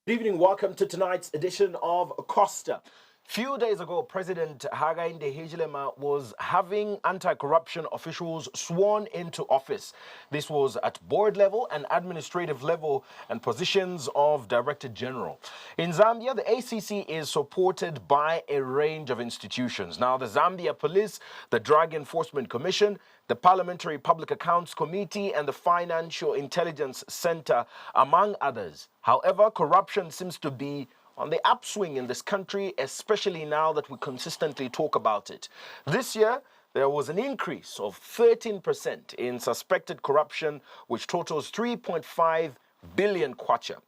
Good evening, welcome to tonight's edition of Costa. Few days ago, President Hakainde Hichilema was having anti-corruption officials sworn into office. This was at board level and administrative level and positions of Director General. In Zambia, the ACC is supported by a range of institutions. Now, the Zambia Police, the Drug Enforcement Commission, the Parliamentary Public Accounts Committee, and the Financial Intelligence Center, among others. However, corruption seems to be on the upswing in this country, especially now that we consistently talk about it. This year, there was an increase of 13% in suspected corruption, which totals 3.5 billion kwacha.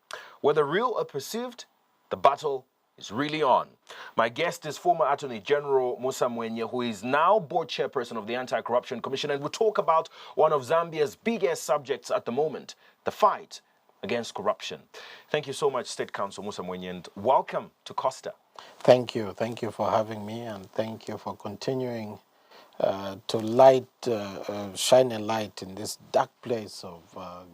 Whether real or perceived, the battle is really on. My guest is former Attorney General Musa Mwenye, who is now Board Chairperson of the Anti-Corruption Commission, and we'll talk about one of Zambia's biggest subjects at the moment, the fight against corruption. Thank you so much, State Counsel Musa Mwenye, and welcome to Costa. Thank you. Thank you for having me, and thank you for continuing to shine a light in this dark place of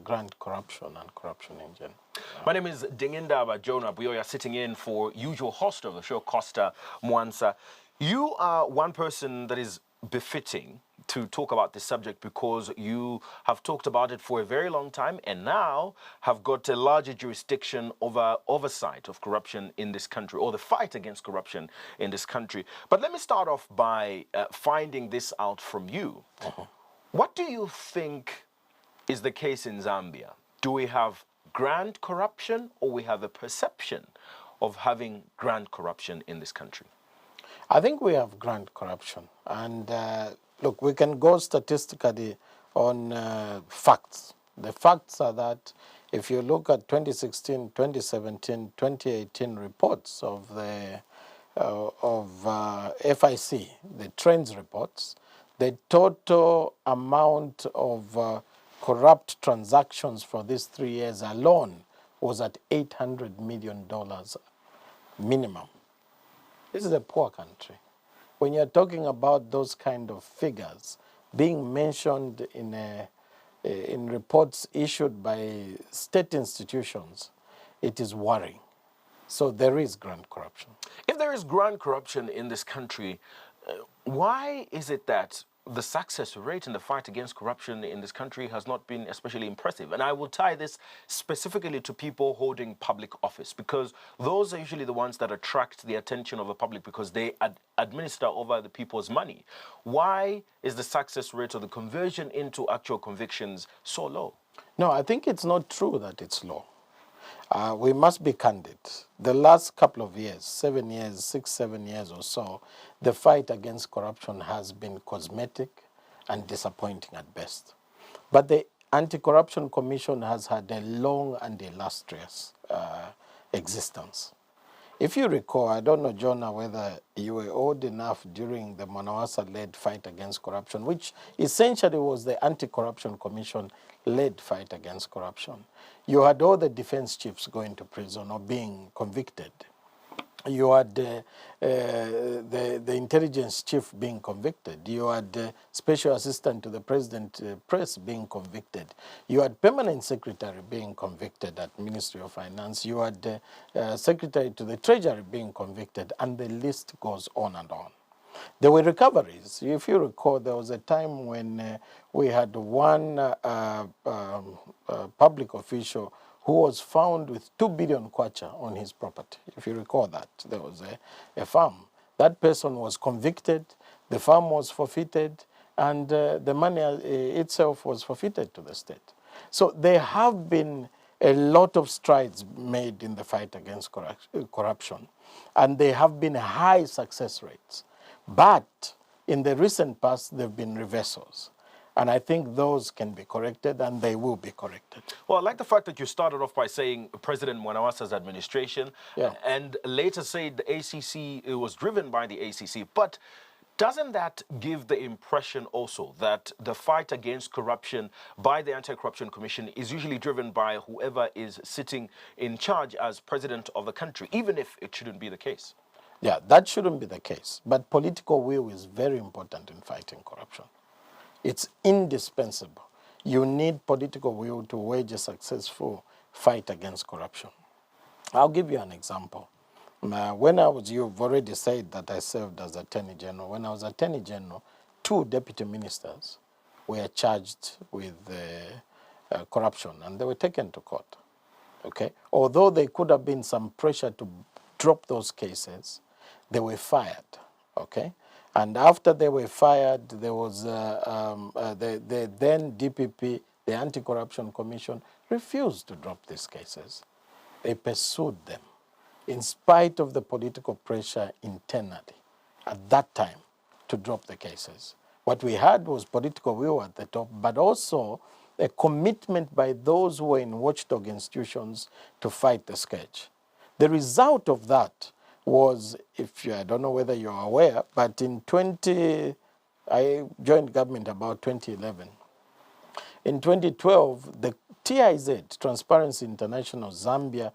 grand corruption and corruption in general. My name is Dingindaba Jonah Buyoya, sitting in for usual host of the show, Costa Mwansa. You are one person that is befitting to talk about this subject because you have talked about it for a very long time and now have got a larger jurisdiction over oversight of corruption in this country, or the fight against corruption in this country. But let me start off by finding this out from you. What do you think is the case in Zambia? Do we have grand corruption, or we have a perception of having grand corruption in this country? I think we have grand corruption. And look, we can go statistically on facts. The facts are that if you look at 2016, 2017, 2018 reports of the FIC, the trends reports, the total amount of corrupt transactions for these 3 years alone was at $800 million minimum. This is a poor country. When you're talking about those kind of figures being mentioned in reports issued by state institutions, it is worrying. So there is grand corruption. If there is grand corruption in this country, why is it that the success rate in the fight against corruption in this country has not been especially impressive? And I will tie this specifically to people holding public office, because those are usually the ones that attract the attention of the public because they administer over the people's money. Why is the success rate or the conversion into actual convictions so low? No, I think it's not true that it's low. We must be candid. The last couple of years, 7 years, 6, 7 years or so, the fight against corruption has been cosmetic and disappointing at best. But the Anti-Corruption Commission has had a long and illustrious existence. If you recall, I don't know, Jonah, whether you were old enough during the Mwanawasa-led fight against corruption, which essentially was the Anti-Corruption Commission-led fight against corruption. You had all the defense chiefs going to prison or being convicted. You had the intelligence chief being convicted. You had the special assistant to the president press being convicted. You had permanent secretary being convicted at Ministry of Finance. You had the secretary to the treasury being convicted, and the list goes on and on. There were recoveries. If you recall, there was a time when we had one public official who was found with 2 billion kwacha on his property. If you recall that, there was a farm. That person was convicted, the farm was forfeited, and the money itself was forfeited to the state. So there have been a lot of strides made in the fight against corruption, and there have been high success rates. But in the recent past, there have been reversals. And I think those can be corrected, and they will be corrected. Well, I like the fact that you started off by saying President Mwanawasa's administration, and later said the ACC, it was driven by the ACC. But doesn't that give the impression also that the fight against corruption by the Anti-Corruption Commission is usually driven by whoever is sitting in charge as president of the country, even if it shouldn't be the case? Yeah, that shouldn't be the case. But political will is very important in fighting corruption. It's indispensable. You need political will to wage a successful fight against corruption. I'll give you an example. You've already said that I served as Attorney General. When I was Attorney General, 2 deputy ministers were charged with corruption, and they were taken to court. Okay, although there could have been some pressure to drop those cases, they were fired. Okay, and after they were fired, there was the then DPP, the Anti-Corruption Commission, refused to drop these cases. They pursued them in spite of the political pressure internally at that time to drop the cases. What we had was political will at the top, but also a commitment by those who were in watchdog institutions to fight the scourge. The result of that was, I don't know whether you're aware, but I joined government about 2011. In 2012, the TIZ, Transparency International Zambia,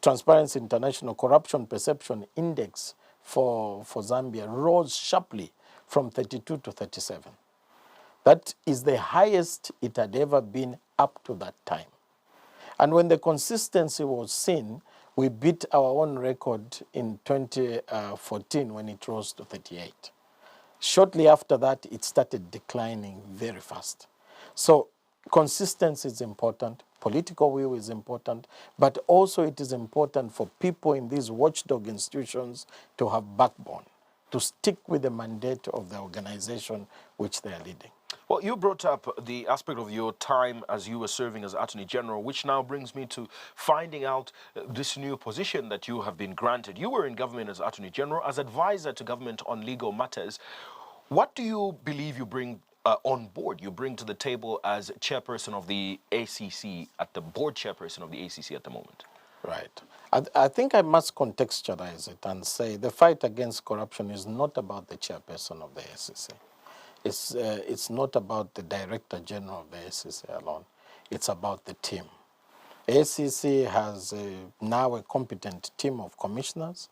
Transparency International Corruption Perception Index for Zambia rose sharply from 32 to 37. That is the highest it had ever been up to that time. And when the consistency was seen, we beat our own record in 2014 when it rose to 38. Shortly after that, it started declining very fast. So consistency is important, political will is important, but also it is important for people in these watchdog institutions to have backbone, to stick with the mandate of the organization which they are leading. Well, you brought up the aspect of your time as you were serving as Attorney General, which now brings me to finding out this new position that you have been granted. You were in government as Attorney General, as advisor to government on legal matters. What do you believe you bring on board, you bring to the table as chairperson of the ACC, at the board chairperson of the ACC at the moment? Right. I think I must contextualize it and say the fight against corruption is not about the chairperson of the ACC. It's not about the Director General of the ACC alone. It's about the team. ACC has now a competent team of commissioners.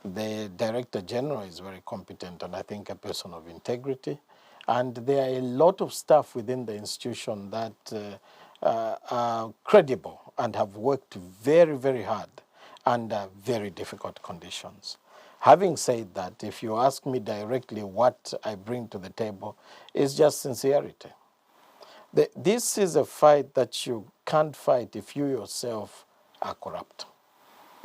The Director General is very competent and I think a person of integrity. And there are a lot of staff within the institution that are credible and have worked very, very hard under very difficult conditions. Having said that, if you ask me directly what I bring to the table, it's just sincerity. This is a fight that you can't fight if you yourself are corrupt,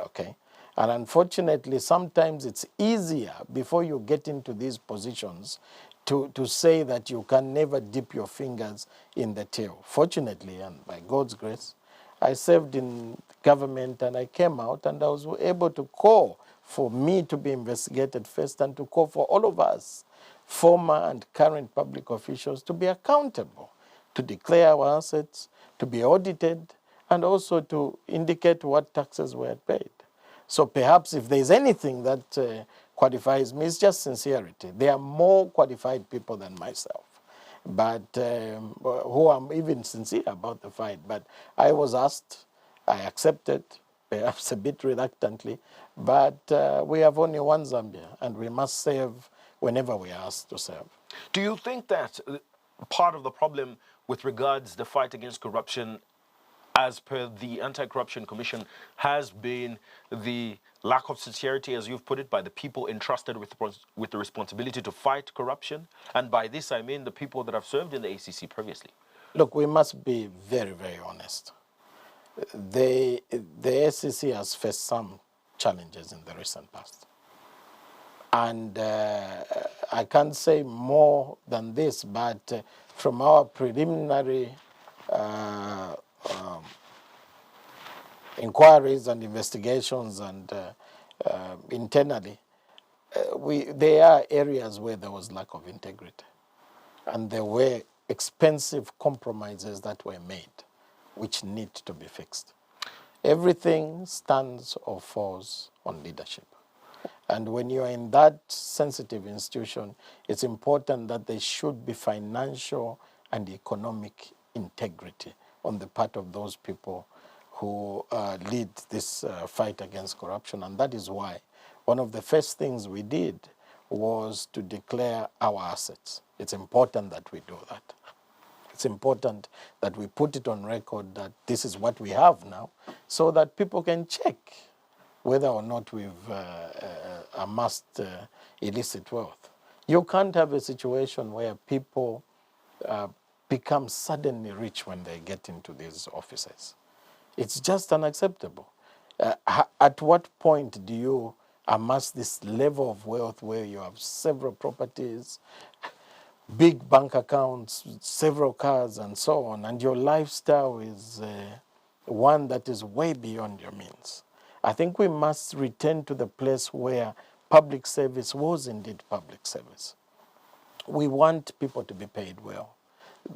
okay? And unfortunately, sometimes it's easier before you get into these positions to say that you can never dip your fingers in the till. Fortunately, and by God's grace, I served in government and I came out and I was able to call for me to be investigated first and to call for all of us, former and current public officials, to be accountable, to declare our assets, to be audited, and also to indicate what taxes were paid. So perhaps if there's anything that qualifies me, it's just sincerity. There are more qualified people than myself, but who are even sincere about the fight. But I was asked, I accepted, perhaps a bit reluctantly, but we have only one Zambia, and we must serve whenever we are asked to serve. Do you think that part of the problem with regards to the fight against corruption, as per the Anti-Corruption Commission, has been the lack of sincerity, as you've put it, by the people entrusted with the responsibility to fight corruption? And by this, I mean the people that have served in the ACC previously. Look, we must be very, very honest. The ACC has faced some challenges in the recent past. And I can't say more than this, but from our preliminary inquiries and investigations and internally, there are areas where there was lack of integrity. And there were expensive compromises that were made, which need to be fixed. Everything stands or falls on leadership. And when you are in that sensitive institution, it's important that there should be financial and economic integrity on the part of those people who lead this fight against corruption. And that is why one of the first things we did was to declare our assets. It's important that we do that. It's important that we put it on record that this is what we have now, so that people can check whether or not we've amassed illicit wealth. You can't have a situation where people become suddenly rich when they get into these offices. It's just unacceptable. At what point do you amass this level of wealth where you have several properties, big bank accounts, several cars, and so on, and your lifestyle is one that is way beyond your means? I think we must return to the place where public service was indeed public service. We want people to be paid well.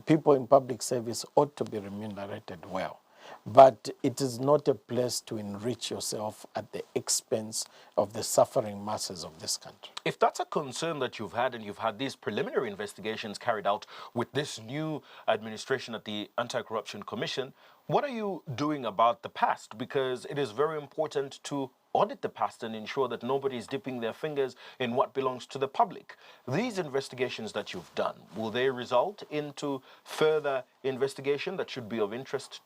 People in public service ought to be remunerated well. But it is not a place to enrich yourself at the expense of the suffering masses of this country. If that's a concern that you've had, and you've had these preliminary investigations carried out with this new administration at the Anti-Corruption Commission, what are you doing about the past? Because it is very important to audit the past and ensure that nobody is dipping their fingers in what belongs to the public. These investigations that you've done, will they result into further investigation that should be of interest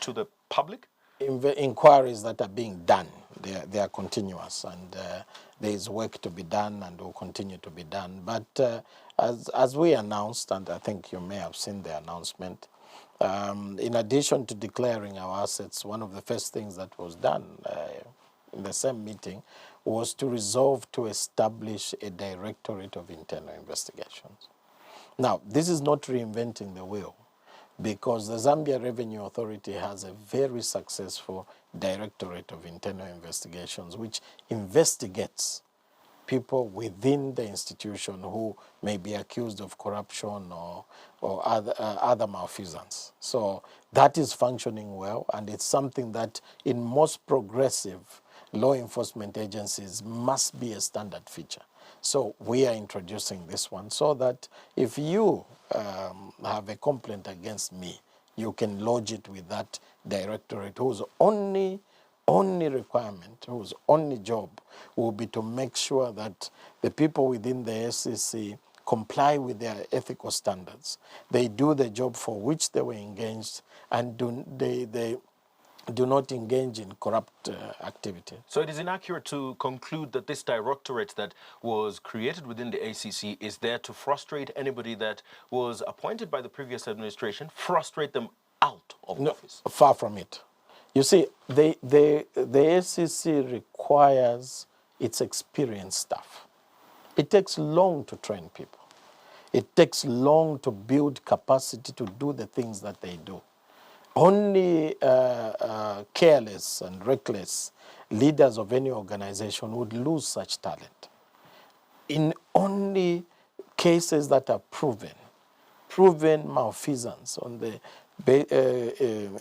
to the public? Inquiries that are being done, they are continuous, and there is work to be done and will continue to be done. But as we announced, and I think you may have seen the announcement, in addition to declaring our assets, one of the first things that was done in the same meeting was to resolve to establish a Directorate of Internal Investigations. Now, this is not reinventing the wheel, because the Zambia Revenue Authority has a very successful Directorate of Internal Investigations which investigates people within the institution who may be accused of corruption or other malfeasance. So that is functioning well, and it's something that in most progressive law enforcement agencies must be a standard feature. So we are introducing this one so that if you have a complaint against me, you can lodge it with that directorate, whose only requirement, whose only job will be to make sure that the people within the SEC comply with their ethical standards. They do the job for which they were engaged, and they do not engage in corrupt activity. So it is inaccurate to conclude that this directorate that was created within the ACC is there to frustrate anybody that was appointed by the previous administration, frustrate them out of office? Far from it. You see, the ACC requires its experienced staff. It takes long to train people. It takes long to build capacity to do the things that they do. Only careless and reckless leaders of any organization would lose such talent. In only cases that are proven malfeasance on the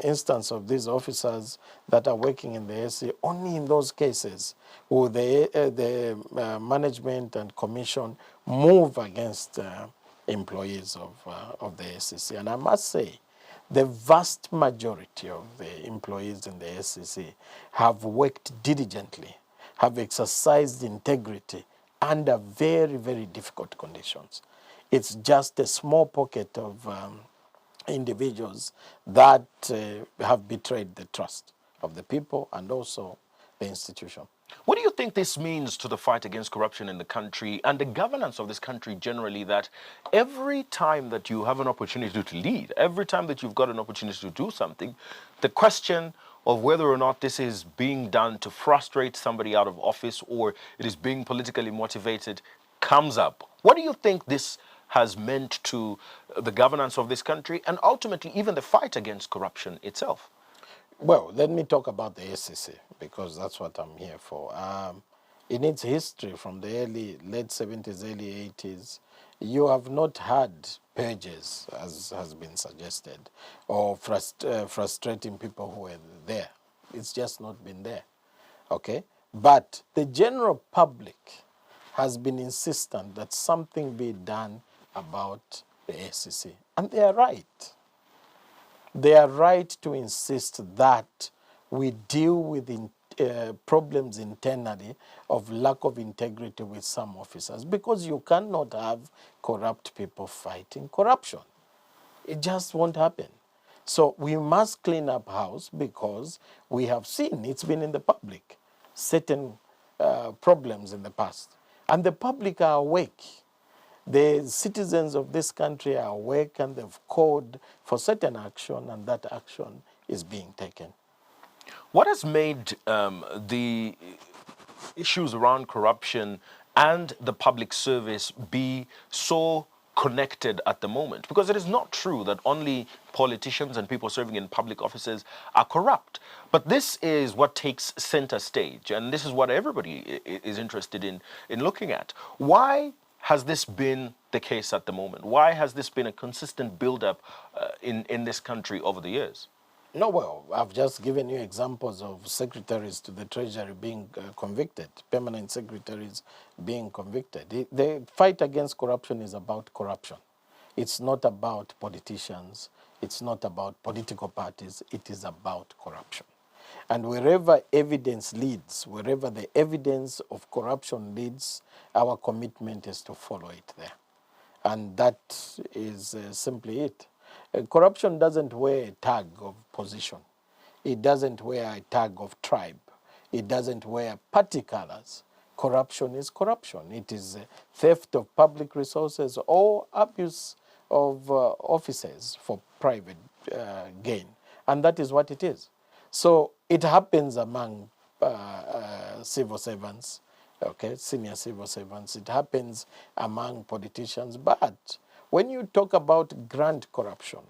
instance of these officers that are working in the SC, only in those cases will the management and commission move against employees of the SEC. And I must say, the vast majority of the employees in the SEC have worked diligently, have exercised integrity under very, very difficult conditions. It's just a small pocket of individuals that have betrayed the trust of the people and also the institution. What do you think this means to the fight against corruption in the country and the governance of this country generally, that every time that you have an opportunity to lead, every time that you've got an opportunity to do something, the question of whether or not this is being done to frustrate somebody out of office or it is being politically motivated comes up? What do you think this has meant to the governance of this country and ultimately even the fight against corruption itself? Well, let me talk about the SEC, because that's what I'm here for. In its history from the late 70s, early 80s, you have not had purges, as has been suggested, or frustrating people who were there. It's just not been there, okay? But the general public has been insistent that something be done about the SEC, and they are right. They are right to insist that we deal with problems internally of lack of integrity with some officers, because you cannot have corrupt people fighting corruption. It just won't happen. So we must clean up house because we have seen, it's been in the public, certain problems in the past. And the public are awake. The citizens of this country are awake and they've called for certain action, and that action is being taken. What has made the issues around corruption and the public service be so connected at the moment? Because it is not true that only politicians and people serving in public offices are corrupt. But this is what takes center stage, and this is what everybody is interested in looking at. Why has this been the case at the moment? Why has this been a consistent build-up in this country over the years? No, well, I've just given you examples of secretaries to the Treasury being convicted, permanent secretaries being convicted. The fight against corruption is about corruption. It's not about politicians. It's not about political parties. It is about corruption. And wherever evidence leads, wherever the evidence of corruption leads, our commitment is to follow it there. And that is simply it. Corruption doesn't wear a tag of position. It doesn't wear a tag of tribe. It doesn't wear party colors. Corruption is corruption. It is theft of public resources or abuse of offices for private gain. And that is what it is. So it happens among civil servants, okay, senior civil servants. It happens among politicians. But when you talk about grand corruption,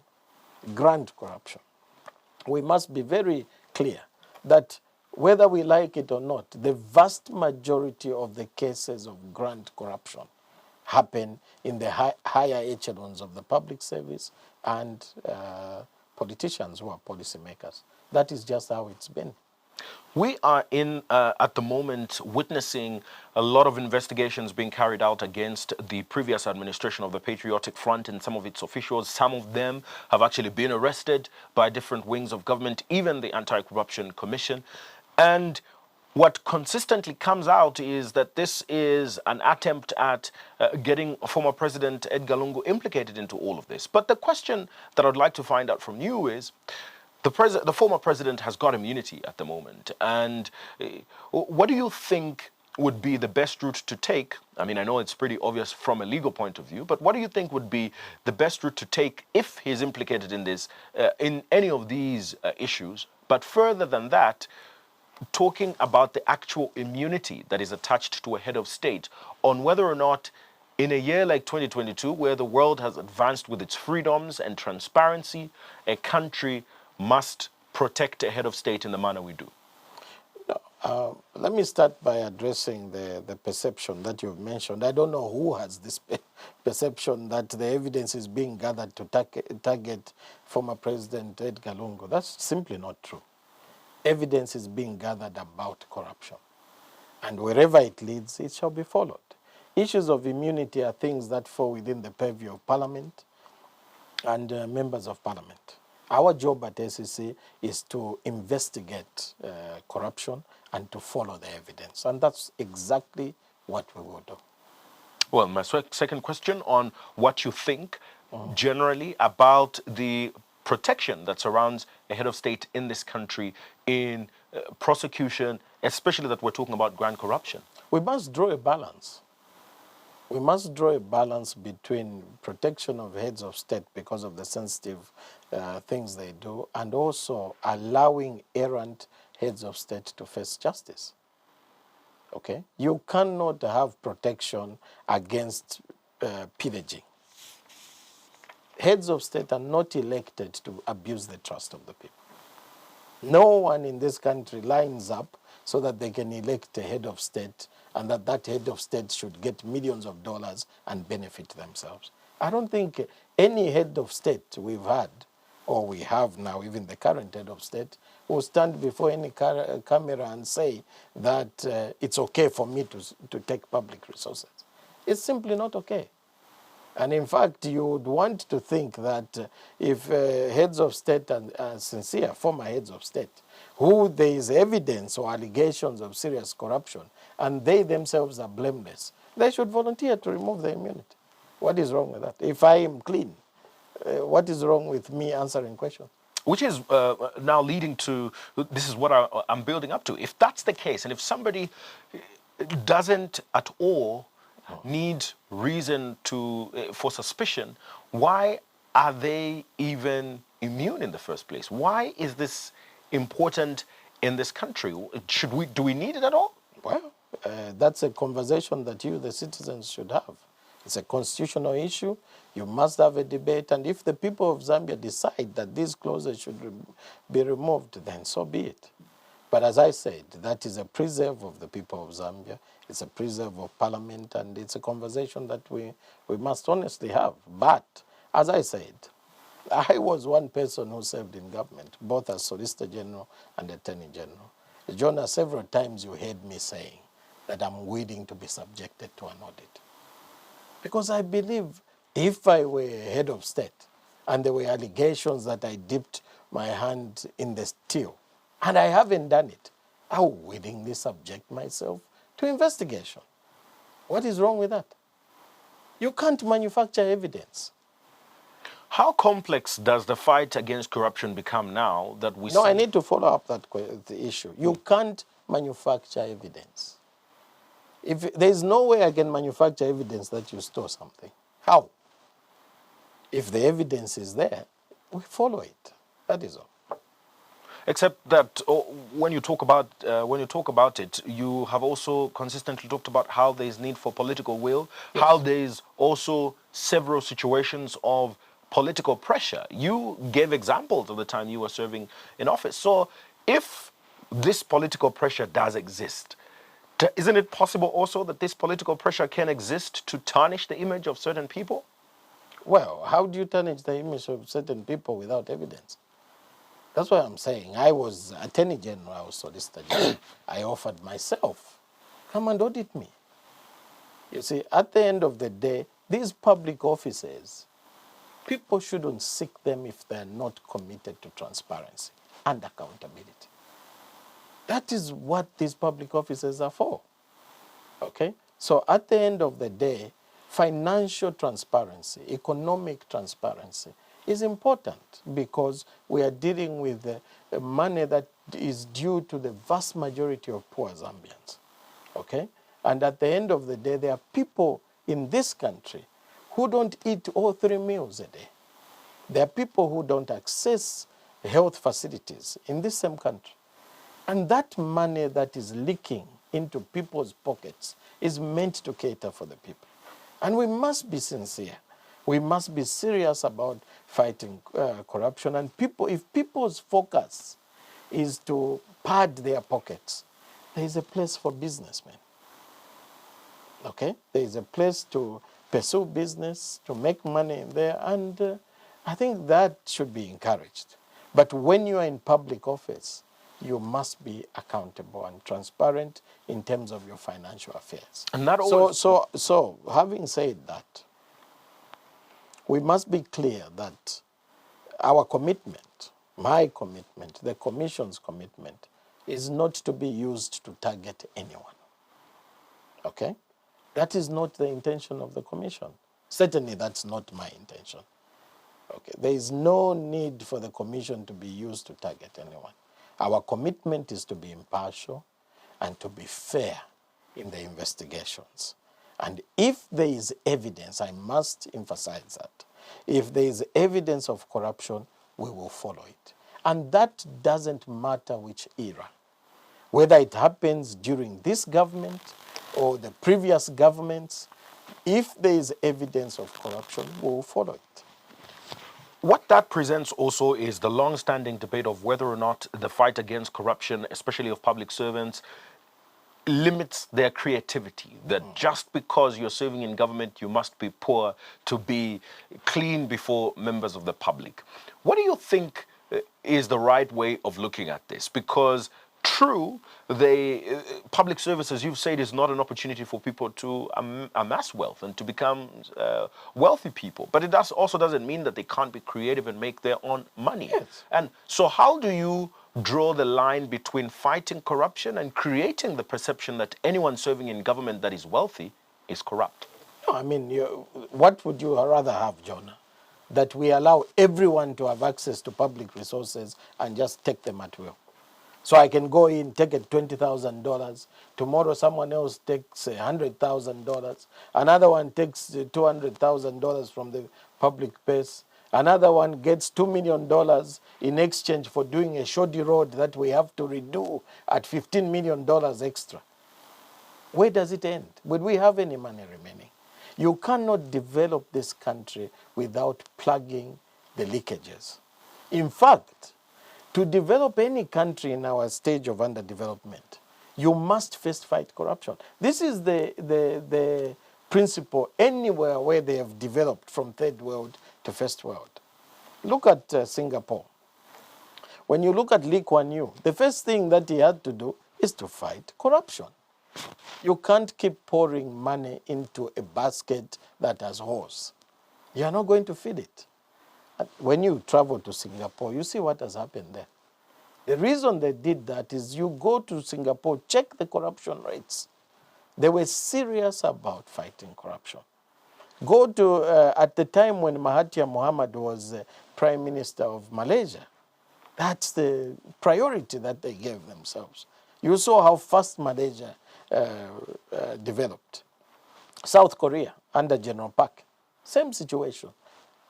we must be very clear that whether we like it or not, the vast majority of the cases of grand corruption happen in the higher echelons of the public service and politicians who are policymakers. That is just how it's been. We are at the moment, witnessing a lot of investigations being carried out against the previous administration of the Patriotic Front and some of its officials. Some of them have actually been arrested by different wings of government, even the Anti-Corruption Commission. And what consistently comes out is that this is an attempt at getting former President Edgar Lungu implicated into all of this. But the question that I'd like to find out from you is, the former president has got immunity at the moment, and what do you think would be the best route to take? I mean, I know it's pretty obvious from a legal point of view, but what do you think would be the best route to take if he's implicated in this, in any of these issues? But further than that, talking about the actual immunity that is attached to a head of state, on whether or not in a year like 2022, where the world has advanced with its freedoms and transparency, a country must protect a head of state in the manner we do? Let me start by addressing the perception that you've mentioned. I don't know who has this perception that the evidence is being gathered to target former President Edgar Lungu. That's simply not true. Evidence is being gathered about corruption. And wherever it leads, it shall be followed. Issues of immunity are things that fall within the purview of Parliament and members of Parliament. Our job at ACC is to investigate corruption and to follow the evidence. And that's exactly what we will do. Well, my second question on what you think generally about the protection that surrounds a head of state in this country in prosecution, especially that we're talking about grand corruption. We must draw a balance. We must draw a balance between protection of heads of state because of the sensitive things they do, and also allowing errant heads of state to face justice. Okay? You cannot have protection against pillaging. Heads of state are not elected to abuse the trust of the people. No one in this country lines up so that they can elect a head of state and that head of state should get millions of dollars and benefit themselves. I don't think any head of state we've had, or we have now, even the current head of state, will stand before any camera and say that it's okay for me to take public resources. It's simply not okay. And in fact, you would want to think that if heads of state and sincere former heads of state, who there is evidence or allegations of serious corruption, and they themselves are blameless, they should volunteer to remove their immunity. What is wrong with that? If I am clean, What is wrong with me answering questions? Which is now leading to, this is what I'm building up to. If that's the case, and if somebody doesn't at all need reason for suspicion, why are they even immune in the first place? Why is this important in this country? Do we need it at all? Well, that's a conversation that you, the citizens, should have. It's a constitutional issue. You must have a debate. And if the people of Zambia decide that these clauses should be removed, then so be it. But as I said, that is a preserve of the people of Zambia. It's a preserve of parliament. And it's a conversation that we must honestly have. But as I said, I was one person who served in government, both as Solicitor General and Attorney General. Jonah, several times you heard me saying that I'm willing to be subjected to an audit. Because I believe if I were head of state and there were allegations that I dipped my hand in the till, and I haven't done it, I would willingly subject myself to investigation. What is wrong with that? You can't manufacture evidence. How complex does the fight against corruption become now that we see? No, I need to follow up the issue. You can't manufacture evidence. If there is no way I can manufacture evidence that you stole something, how? If the evidence is there, we follow it. That is all. Except that when you talk about it, you have also consistently talked about how there is need for political will, yes, how there is also several situations of political pressure. You gave examples of the time you were serving in office. So if this political pressure does exist, isn't it possible also that this political pressure can exist to tarnish the image of certain people? Well, how do you tarnish the image of certain people without evidence? That's what I'm saying. I was Attorney General, I was Solicitor General. I offered myself, come and audit me. You see, at the end of the day, these public offices, people shouldn't seek them if they're not committed to transparency and accountability. That is what these public offices are for. Okay? So at the end of the day, financial transparency, economic transparency is important because we are dealing with money that is due to the vast majority of poor Zambians. Okay? And at the end of the day, there are people in this country who don't eat all 3 meals a day. There are people who don't access health facilities in this same country. And that money that is leaking into people's pockets is meant to cater for the people. And we must be sincere. We must be serious about fighting corruption. And if people's focus is to pad their pockets, there is a place for businessmen. Okay? There is a place to pursue business, to make money in there, and I think that should be encouraged. But when you are in public office, you must be accountable and transparent in terms of your financial affairs. And not always... So having said that, we must be clear that our commitment, my commitment, the Commission's commitment, is not to be used to target anyone. Okay? That is not the intention of the Commission. Certainly that's not my intention. Okay? There is no need for the Commission to be used to target anyone. Our commitment is to be impartial and to be fair in the investigations. And if there is evidence, I must emphasize that, if there is evidence of corruption, we will follow it. And that doesn't matter which era. Whether it happens during this government or the previous governments, if there is evidence of corruption, we will follow it. What that presents also is the long-standing debate of whether or not the fight against corruption, especially of public servants, limits their creativity. That just because you're serving in government, you must be poor to be clean before members of the public. What do you think is the right way of looking at this? Because true, public service, as you've said, is not an opportunity for people to amass wealth and to become wealthy people. But it also doesn't mean that they can't be creative and make their own money. Yes. And so how do you draw the line between fighting corruption and creating the perception that anyone serving in government that is wealthy is corrupt? No, I mean, what would you rather have, Jonah? that we allow everyone to have access to public resources and just take them at will. So I can go in, take it $20,000. Tomorrow someone else takes $100,000. Another one takes $200,000 from the public purse. Another one gets $2 million in exchange for doing a shoddy road that we have to redo at $15 million extra. Where does it end? Would we have any money remaining? You cannot develop this country without plugging the leakages. In fact, to develop any country in our stage of underdevelopment, you must first fight corruption. This is the principle anywhere where they have developed from third world to first world. Look at Singapore. When you look at Lee Kuan Yew, the first thing that he had to do is to fight corruption. You can't keep pouring money into a basket that has holes. You are not going to feed it. When you travel to Singapore, you see what has happened there. The reason they did that is you go to Singapore, check the corruption rates. They were serious about fighting corruption. Go to, at the time when Mahathir Mohamad was Prime Minister of Malaysia, that's the priority that they gave themselves. You saw how fast Malaysia developed. South Korea, under General Park, same situation.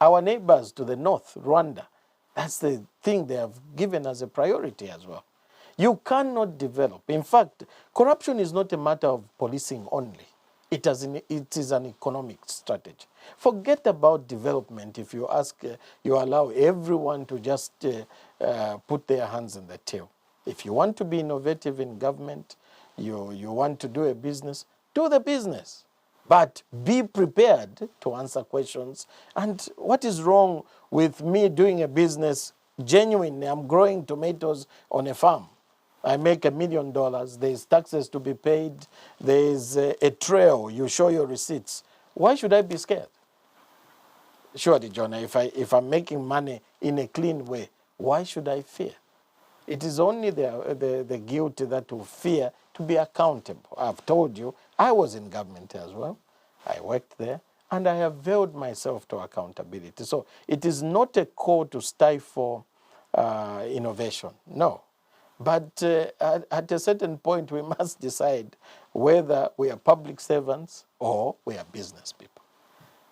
Our neighbors to the north, Rwanda, that's the thing they have given as a priority as well. You cannot develop. In fact, corruption is not a matter of policing only. It is an economic strategy. Forget about development if you you allow everyone to just put their hands in the till. If you want to be innovative in government, you want to do a business, do the business. But be prepared to answer questions. And what is wrong with me doing a business genuinely? I'm growing tomatoes on a farm. I make $1 million. There's taxes to be paid. There's a trail. You show your receipts. Why should I be scared? Surely, John, if I'm making money in a clean way, why should I fear? It is only the guilty that will fear to be accountable. I've told you, I was in government as well. I worked there, and I have held myself to accountability. So it is not a call to stifle innovation, no. But at a certain point, we must decide whether we are public servants or we are business people.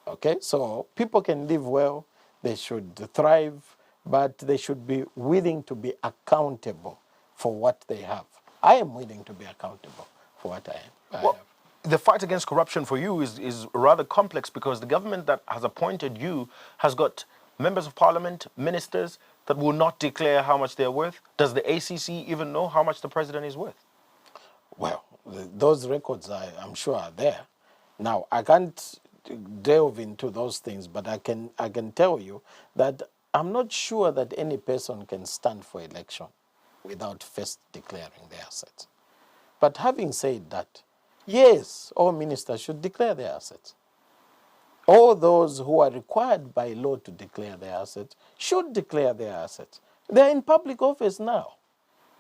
Okay, so people can live well, they should thrive, but they should be willing to be accountable for what they have. I am willing to be accountable for what I have. The fight against corruption for you is rather complex because the government that has appointed you has got members of parliament, ministers that will not declare how much they're worth. Does the ACC even know how much the president is worth? Well, those records, I'm sure, are there. Now, I can't delve into those things, but I can tell you that I'm not sure that any person can stand for election without first declaring their assets. But having said that, yes, all ministers should declare their assets. All those who are required by law to declare their assets should declare their assets. They're in public office now,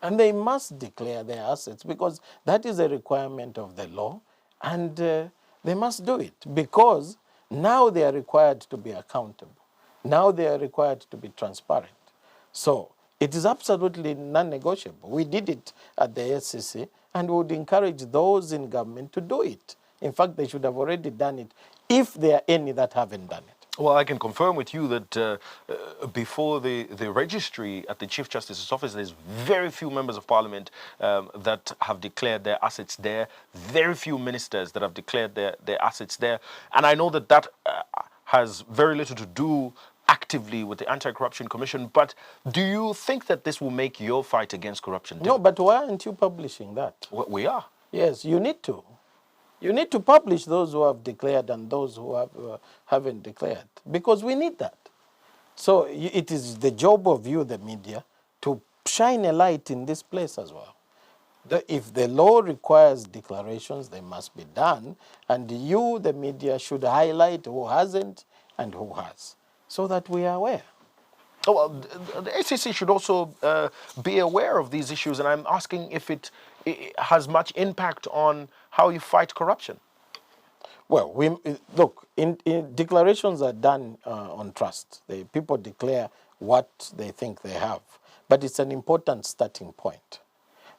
and they must declare their assets because that is a requirement of the law, and they must do it because now they are required to be accountable. Now they are required to be transparent. So it is absolutely non-negotiable. We did it at the ACC, and we would encourage those in government to do it. In fact, they should have already done it if there are any that haven't done it. Well, I can confirm with you that before the registry at the Chief Justice's office, there's very few members of parliament that have declared their assets there, very few ministers that have declared their assets there. And I know that has very little to do actively with the Anti-Corruption Commission, but do you think that this will make your fight against corruption difficult? No, but why aren't you publishing that? We are. Yes, you need to. You need to publish those who have declared and those who haven't declared, because we need that. So it is the job of you, the media, to shine a light in this place as well. If the law requires declarations, they must be done, and you, the media, should highlight who hasn't and who has, so that we are aware. Oh, well, the ACC should also be aware of these issues, and I'm asking if it has much impact on how you fight corruption. Well, look, in declarations are done on trust. People declare what they think they have. But it's an important starting point.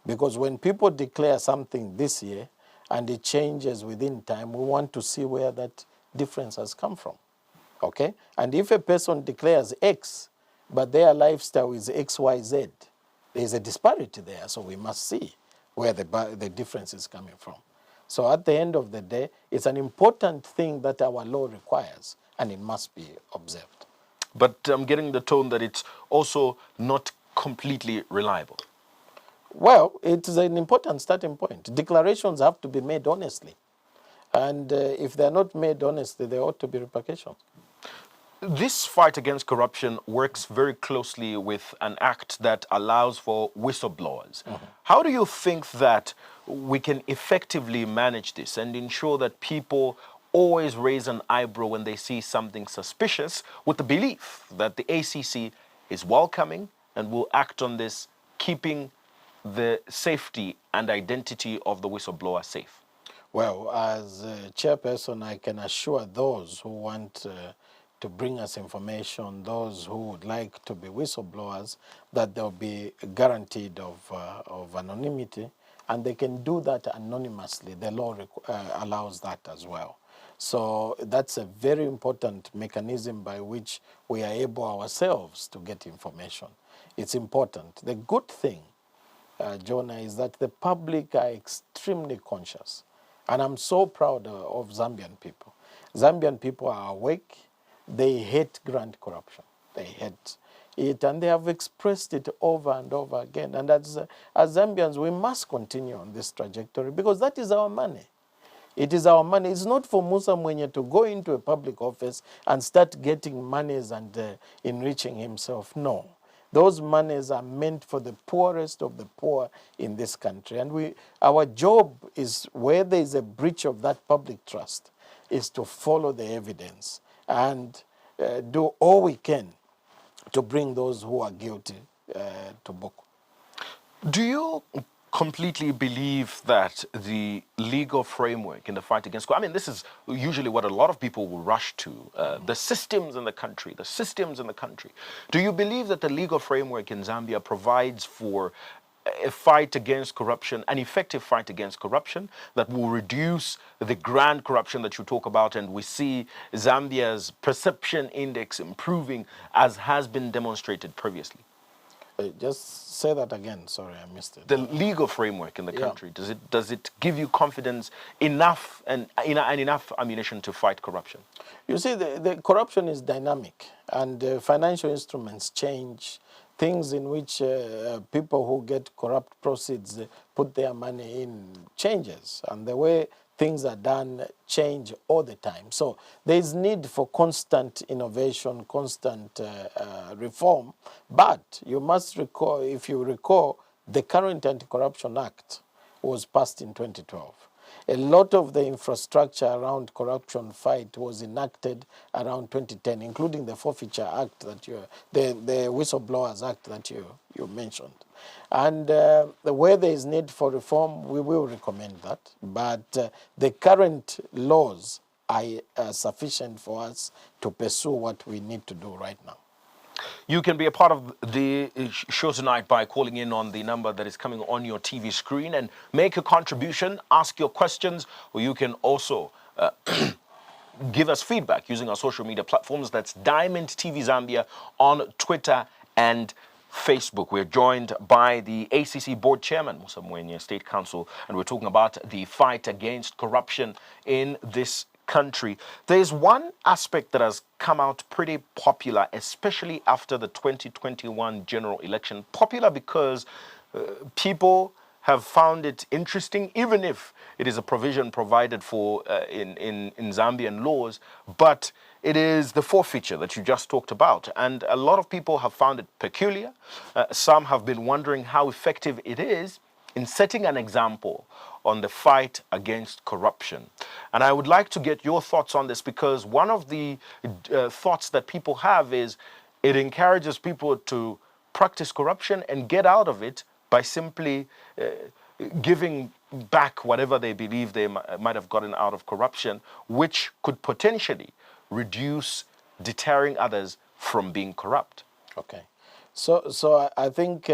Because when people declare something this year and it changes within time, we want to see where that difference has come from. Okay? And if a person declares X, but their lifestyle is XYZ, there's a disparity there. So we must see where the difference is coming from. So at the end of the day, it's an important thing that our law requires, and it must be observed. But I'm getting the tone that it's also not completely reliable. Well, it is an important starting point. Declarations have to be made honestly. And if they're not made honestly, there ought to be repercussions. This fight against corruption works very closely with an act that allows for whistleblowers. Mm-hmm. How do you think that we can effectively manage this and ensure that people always raise an eyebrow when they see something suspicious, with the belief that the ACC is welcoming and will act on this, keeping the safety and identity of the whistleblower safe? Well, as a chairperson, I can assure those who want to bring us information, those who would like to be whistleblowers, that they'll be guaranteed of anonymity, and they can do that anonymously. The law allows that as well. So that's a very important mechanism by which we are able ourselves to get information. It's important. The good thing, Jonah, is that the public are extremely conscious. And I'm so proud of Zambian people. Zambian people are awake. They hate grand corruption. They hate it, and they have expressed it over and over again. And as Zambians, we must continue on this trajectory because that is our money. It is our money. It's not for Musa Mwenye to go into a public office and start getting monies and enriching himself. No. Those monies are meant for the poorest of the poor in this country. And our job is, where there is a breach of that public trust, is to follow the evidence and do all we can to bring those who are guilty to book. Do you completely believe that the legal framework in the fight against crime, I mean, this is usually what a lot of people will rush to, the systems in the country, Do you believe that the legal framework in Zambia provides for a fight against corruption, an effective fight against corruption that will reduce the grand corruption that you talk about, and we see Zambia's perception index improving as has been demonstrated previously? Just say that again. Sorry, I missed it. The legal framework in the country, does it give you confidence enough and enough ammunition to fight corruption? You see, the corruption is dynamic, and financial instruments change. Things in which people who get corrupt proceeds put their money in changes, and the way things are done change all the time. So there is need for constant innovation, constant reform. But you must recall, if you recall, the current Anti-Corruption Act was passed in 2012. A lot of the infrastructure around corruption fight was enacted around 2010, including the Forfeiture Act the Whistleblowers Act that you mentioned. And where there is need for reform, we will recommend that. But the current laws are sufficient for us to pursue what we need to do right now. You can be a part of the show tonight by calling in on the number that is coming on your TV screen and make a contribution, ask your questions, or you can also give us feedback using our social media platforms. That's Diamond TV Zambia on Twitter and Facebook. We're joined by the ACC Board Chairman, Musa Mwenye, State Council, and we're talking about the fight against corruption in this country. There's one aspect that has come out pretty popular, especially after the 2021 general election. Popular because people have found it interesting, even if it is a provision provided for in Zambian laws, but it is the forfeiture that you just talked about. And a lot of people have found it peculiar. Some have been wondering how effective it is in setting an example on the fight against corruption. And I would like to get your thoughts on this, because one of the thoughts that people have is it encourages people to practice corruption and get out of it by simply giving back whatever they believe they might have gotten out of corruption, which could potentially reduce deterring others from being corrupt. Okay. So I think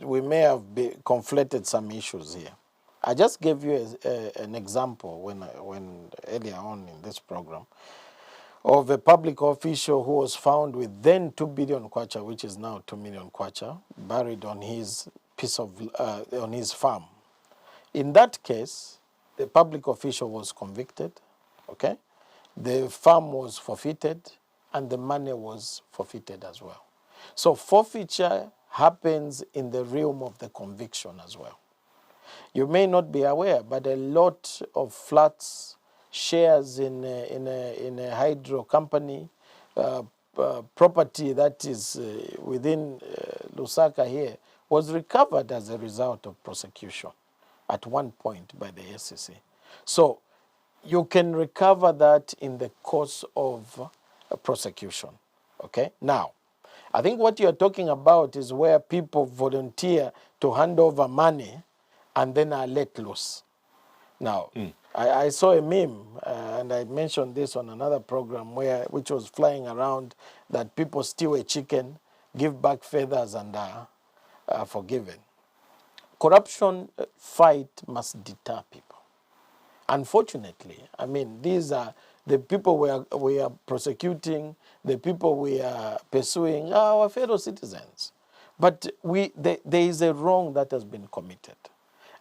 we may have conflated some issues here. I just gave you an example when earlier on in this program of a public official who was found with then 2 billion kwacha, which is now 2 million kwacha, buried on his on his farm. In that case, the public official was convicted, okay? The farm was forfeited, and the money was forfeited as well. So forfeiture happens in the realm of the conviction as well. You may not be aware, but a lot of flats, shares in a hydro company, property that is within Lusaka here, was recovered as a result of prosecution at one point by the ACC. So you can recover that in the course of a prosecution. Okay? Now, I think what you're talking about is where people volunteer to hand over money and then are let loose. Now, I saw a meme, and I mentioned this on another program which was flying around, that people steal a chicken, give back feathers, and are forgiven. Corruption fight must deter people. Unfortunately, I mean, these are the people we are prosecuting, the people we are pursuing are our fellow citizens. But there is a wrong that has been committed.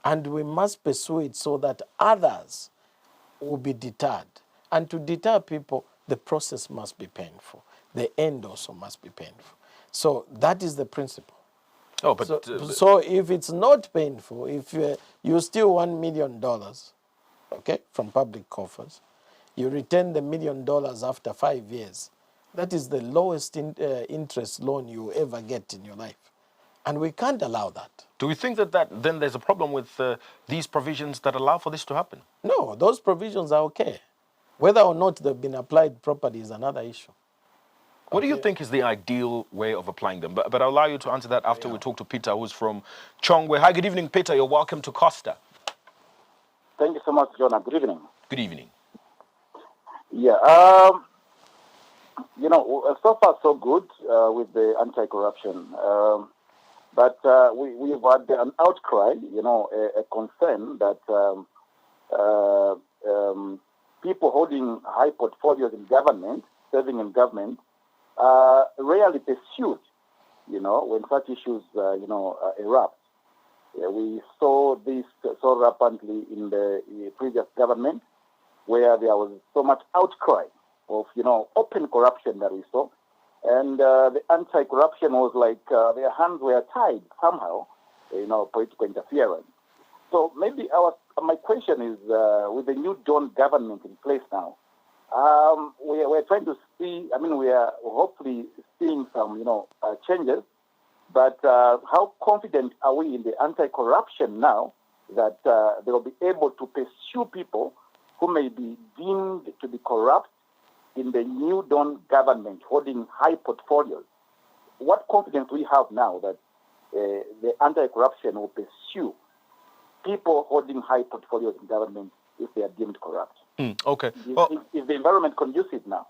And we must pursue it so that others will be deterred. And to deter people, the process must be painful. The end also must be painful. So that is the principle. Oh, but so if it's not painful, if you steal $1 million, okay, from public coffers, you return the $1 million after 5 years, that is the lowest interest loan you ever get in your life. And we can't allow that. Do we think that then there's a problem with these provisions that allow for this to happen? No, those provisions are okay. Whether or not they've been applied properly is another issue. What do you think is the ideal way of applying them? But I'll allow you to answer that after we talk to Peter, who's from Chongwe. Hi, good evening, Peter. You're welcome to Costa. Thank you so much, Jonah. Good evening. Good evening. Yeah, so far so good with the anti-corruption. But we've had an outcry, a concern that people holding high portfolios in government, serving in government, rarely pursued, when such issues, erupt. We saw this so rapidly in the previous government, where there was so much outcry of, open corruption that we saw. And the anti-corruption was like their hands were tied somehow, political interference. So maybe my question is, with the new Dawn government in place now, we're trying to see, we are hopefully seeing some, changes, but how confident are we in the anti-corruption now that they will be able to pursue people who may be deemed to be corrupt in the new Dawn government holding high portfolios? What confidence do we have now that the anti-corruption will pursue people holding high portfolios in government if they are deemed corrupt? Okay. Is the environment conducive now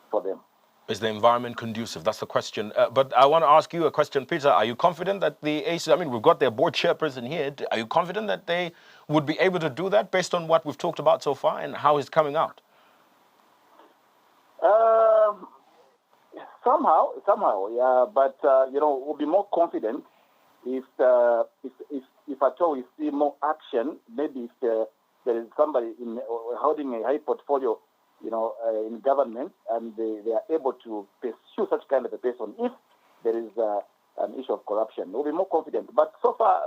for them? Is the environment conducive? That's the question. But I want to ask you a question, Peter. Are you confident that the ACC, we've got their board chairperson here. Are you confident that they would be able to do that based on what we've talked about so far and how it's coming out? Somehow, yeah. But we'll be more confident if at all we see more action. Maybe if there is somebody holding a high portfolio, in government, and they are able to pursue such kind of a person if there is an issue of corruption. We'll be more confident. But so far,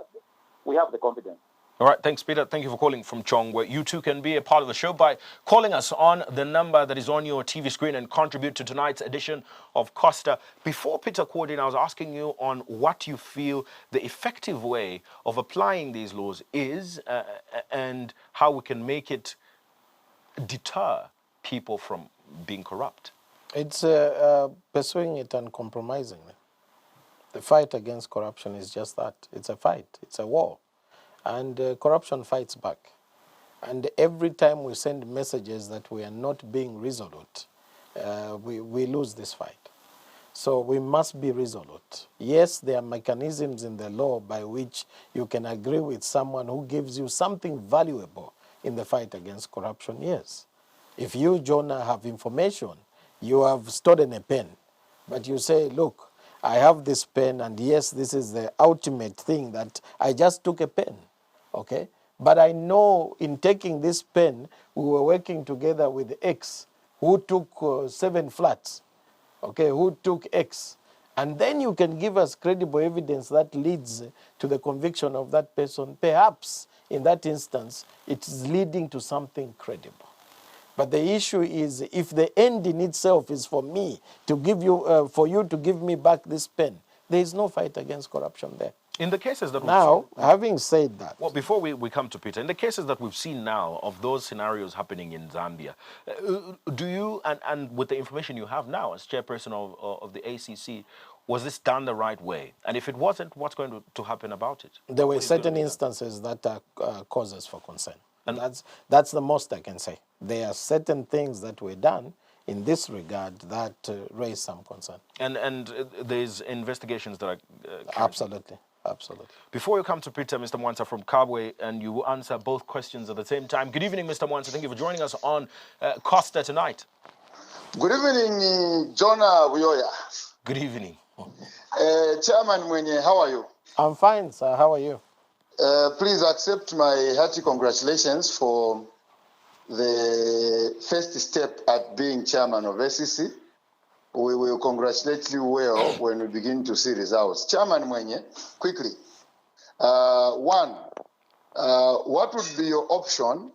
we have the confidence. All right, thanks, Peter. Thank you for calling from Chongwe. You too can be a part of the show by calling us on the number that is on your TV screen and contribute to tonight's edition of Costa. Before Peter called in, I was asking you on what you feel the effective way of applying these laws is and how we can make it deter people from being corrupt. It's pursuing it uncompromisingly. The fight against corruption is just that. It's a fight. It's a war. And corruption fights back. And every time we send messages that we are not being resolute, we lose this fight. So we must be resolute. Yes, there are mechanisms in the law by which you can agree with someone who gives you something valuable in the fight against corruption, yes. If you, Jonah, have information, you have stolen a pen, but you say, look, I have this pen, and yes, this is the ultimate thing that I just took a pen, okay? But I know in taking this pen, we were working together with X, who took 7 flats, okay, who took X. And then you can give us credible evidence that leads to the conviction of that person. Perhaps in that instance, it is leading to something credible. But the issue is, if the end in itself is for me to give you, for you to give me back this pen, there is no fight against corruption there. In the cases that now, having said that, well, before we come to Peter, in the cases that we've seen now of those scenarios happening in Zambia, do you, and with the information you have now as chairperson of the ACC, was this done the right way? And if it wasn't, what's going to happen about it? There were certain instances that are causes for concern. And that's the most I can say. There are certain things that were done in this regard that raise some concern. And there's investigations that are... Absolutely. Absolutely. Before you come to Peter, Mr. Mwansa from Kabwe, and you will answer both questions at the same time. Good evening, Mr. Mwansa. Thank you for joining us on Costa tonight. Good evening, Jonah Buyoya. Good evening. Chairman Mwenye, how are you? I'm fine, sir. How are you? Please accept my hearty congratulations for the first step at being chairman of ACC. We will congratulate you well when we begin to see results. Chairman Mwenye, quickly. One, what would be your option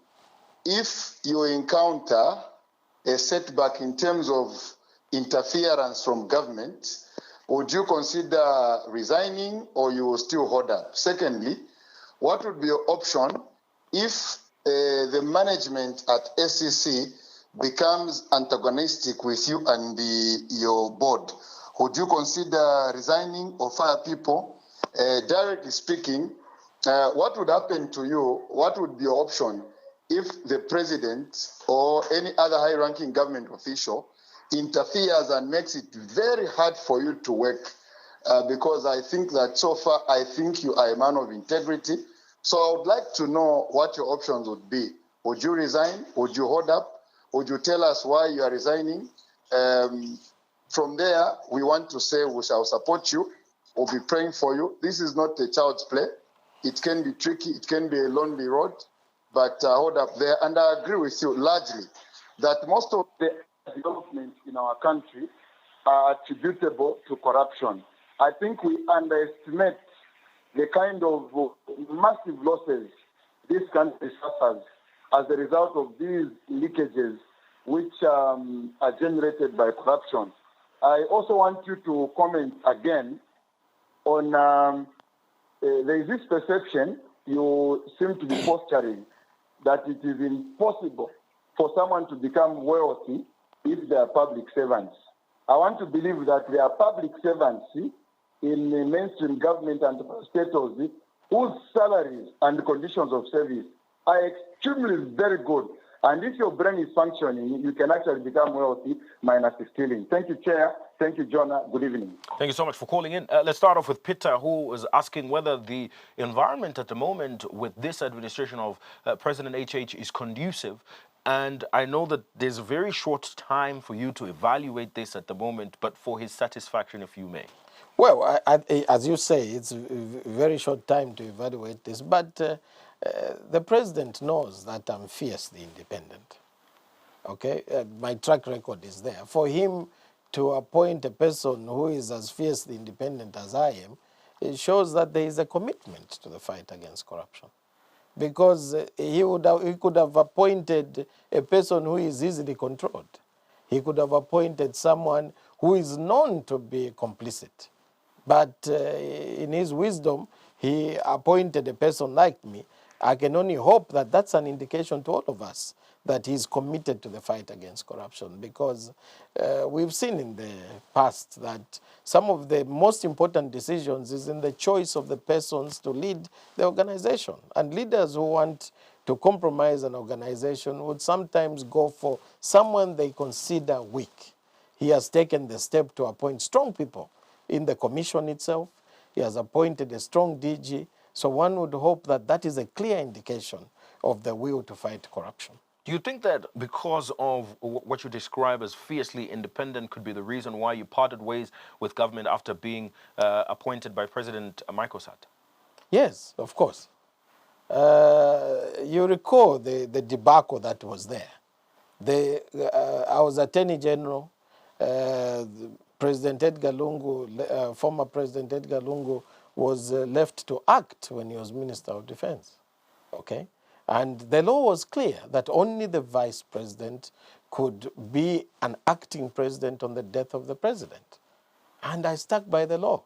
if you encounter a setback in terms of interference from government? Would you consider resigning, or you will still hold up? Secondly, what would be your option if the management at ACC becomes antagonistic with you and your board? Would you consider resigning or fire people? Directly speaking, what would happen to you? What would be your option if the president or any other high-ranking government official interferes and makes it very hard for you to work? Because I think that so far, I think you are a man of integrity. So I would like to know what your options would be. Would you resign? Would you hold up? Would you tell us why you are resigning? From there, we want to say we shall support you. We'll be praying for you. This is not a child's play. It can be tricky. It can be a lonely road. But hold up there. And I agree with you largely that most of the developments in our country are attributable to corruption. I think we underestimate the kind of massive losses this country suffers as a result of these leakages which are generated by corruption. I also want you to comment again on there is this perception you seem to be fostering that it is impossible for someone to become wealthy if they are public servants. I want to believe that there are public servants in the mainstream government and status whose salaries and conditions of service are extremely very good. And if your brain is functioning, you can actually become wealthy minus stealing. Thank you, Chair. Thank you, Jonah. Good evening. Thank you so much for calling in. Let's start off with Peter, who was asking whether the environment at the moment with this administration of President HH is conducive. And I know that there's a very short time for you to evaluate this at the moment, but for his satisfaction, if you may. Well, as you say, it's a very short time to evaluate this, but the president knows that I'm fiercely independent. Okay, my track record is there. For him to appoint a person who is as fiercely independent as I am, it shows that there is a commitment to the fight against corruption. Because he could have appointed a person who is easily controlled. He could have appointed someone who is known to be complicit. But in his wisdom, he appointed a person like me. I can only hope that that's an indication to all of us that he's committed to the fight against corruption, because we've seen in the past that some of the most important decisions is in the choice of the persons to lead the organization. And leaders who want to compromise an organization would sometimes go for someone they consider weak. He has taken the step to appoint strong people in the commission itself. He has appointed a strong DG. So one would hope that that is a clear indication of the will to fight corruption. Do you think that because of what you describe as fiercely independent could be the reason why you parted ways with government after being appointed by President Michael Sata? Yes, of course. You recall the debacle that was there. I was Attorney General. President Edgar Lungu, former President Edgar Lungu, was left to act when he was Minister of Defense. Okay? And the law was clear that only the vice president could be an acting president on the death of the president. And I stuck by the law.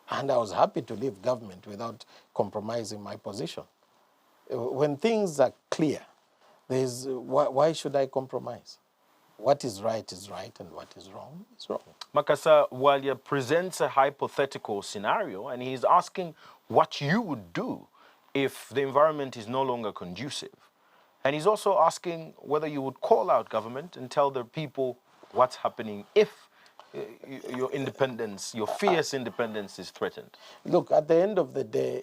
And I was happy to leave government without compromising my position. When things are clear, why should I compromise? What is right, and what is wrong is wrong. Makasa Walia presents a hypothetical scenario, and he's asking what you would do if the environment is no longer conducive. And he's also asking whether you would call out government and tell the people what's happening if your independence, your fierce independence is threatened. Look, at the end of the day,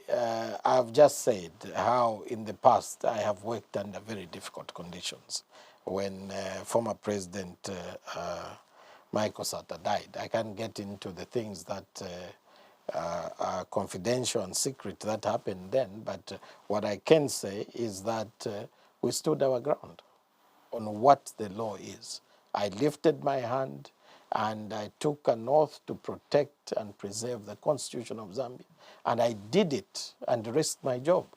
I've just said how in the past I have worked under very difficult conditions. When former President Michael Sata died, I can't get into the things that are confidential and secret that happened then, but what I can say is that we stood our ground on what the law is. I lifted my hand and I took an oath to protect and preserve the Constitution of Zambia, and I did it and risked my job.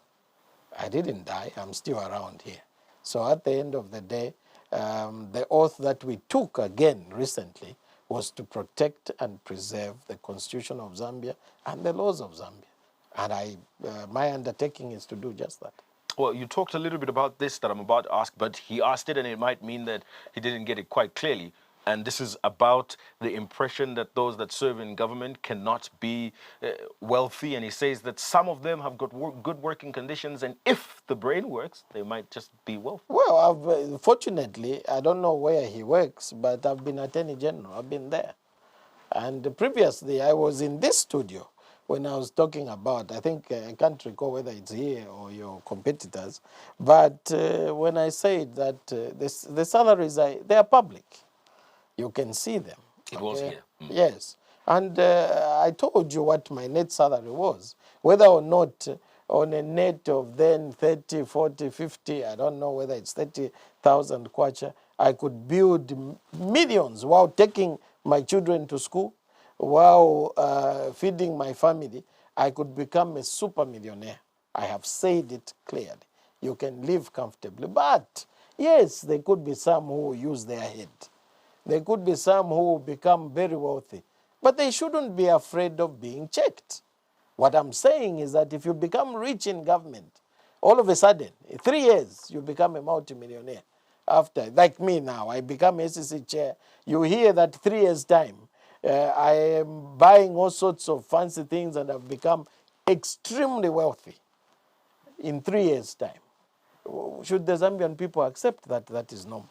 I didn't die, I'm still around here. So at the end of the day, the oath that we took again recently was to protect and preserve the Constitution of Zambia and the laws of Zambia. And my undertaking is to do just that. Well, you talked a little bit about this that I'm about to ask, but he asked it and it might mean that he didn't get it quite clearly. And this is about the impression that those that serve in government cannot be wealthy. And he says that some of them have got good working conditions, and if the brain works, they might just be wealthy. Well, fortunately, I don't know where he works, but I've been Attorney General. I've been there. And previously, I was in this studio when I was talking about, I think, I can't recall whether it's here or your competitors, but when I said that the salaries, they are public. You can see them. It was here. Yes. And I told you what my net salary was. Whether or not on a net of then 30, 40, 50, I don't know whether it's 30,000 kwacha, I could build millions while taking my children to school, while feeding my family. I could become a super millionaire. I have said it clearly. You can live comfortably. But, yes, there could be some who use their head. There could be some who become very wealthy, but they shouldn't be afraid of being checked. What I'm saying is that if you become rich in government, all of a sudden, in 3 years, you become a multimillionaire. After, like me now, I become ACC chair. You hear that 3 years' time, I am buying all sorts of fancy things and I've become extremely wealthy in 3 years' time. Should the Zambian people accept that that is normal?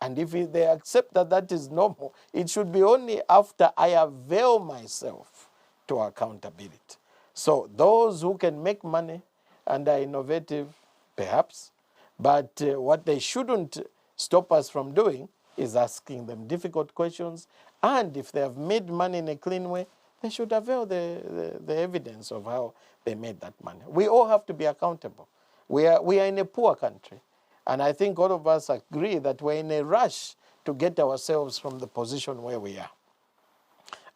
And if they accept that that is normal, it should be only after I avail myself to accountability. So those who can make money and are innovative, perhaps, but what they shouldn't stop us from doing is asking them difficult questions. And if they have made money in a clean way, they should avail the evidence of how they made that money. We all have to be accountable. We are in a poor country. And I think all of us agree that we're in a rush to get ourselves from the position where we are.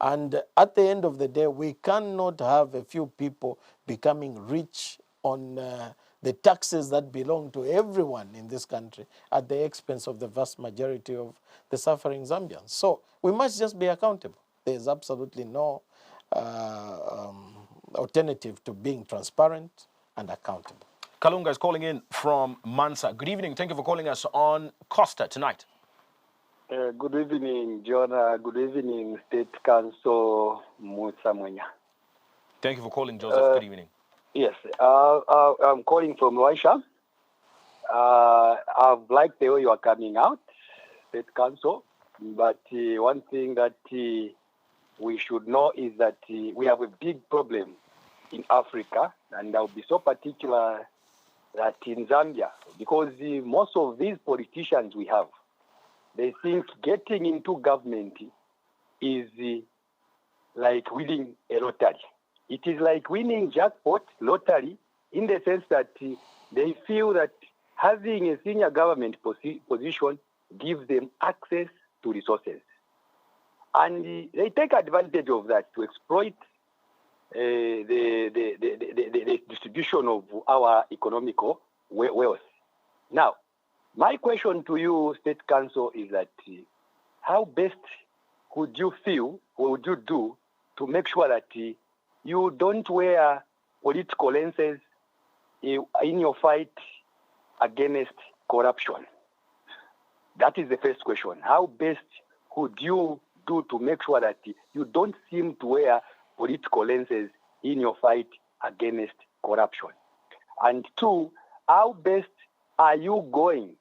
And at the end of the day, we cannot have a few people becoming rich on the taxes that belong to everyone in this country at the expense of the vast majority of the suffering Zambians. So we must just be accountable. There's absolutely no alternative to being transparent and accountable. Kalunga is calling in from Mansa. Good evening. Thank you for calling us on Costa tonight. Good evening, John. Good evening, State Council Musa Mwenye. Thank you for calling, Joseph. Good evening. Yes, I'm calling from Rwanda. I've liked the way you are coming out, State Council, but one thing that we should know is that we have a big problem in Africa, and I'll be so particular that in Zambia, because most of these politicians we have, they think getting into government is like winning a lottery. It is like winning jackpot lottery in the sense that they feel that having a senior government position gives them access to resources. And they take advantage of that to exploit the distribution of our economical wealth. Now, my question to you, State Council, is that how best would you feel, what would you do to make sure that you don't wear political lenses in your fight against corruption? That is the first question. How best could you do to make sure that you don't seem to wear political lenses in your fight against corruption? And two, how best are you going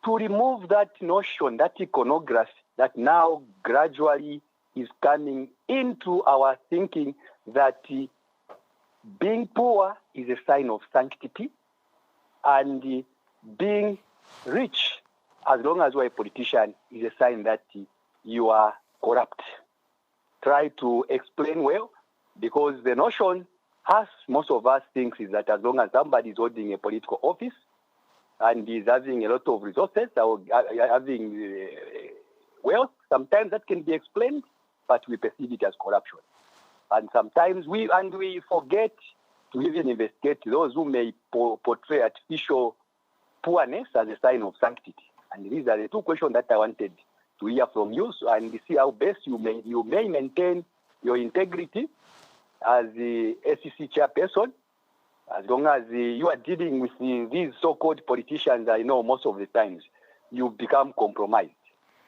to remove that notion, that iconography that now gradually is coming into our thinking that being poor is a sign of sanctity, and being rich, as long as you're a politician, is a sign that you are corrupt? Try to explain well, because the notion, as most of us think, is that as long as somebody is holding a political office and is having a lot of resources or having wealth, sometimes that can be explained, but we perceive it as corruption. And sometimes we forget to even investigate those who may portray artificial poorness as a sign of sanctity. And these are the two questions that I wanted to hear from you, and see how best you may maintain your integrity as the ACC chairperson, as long as you are dealing with these so-called politicians. I know most of the times you become compromised.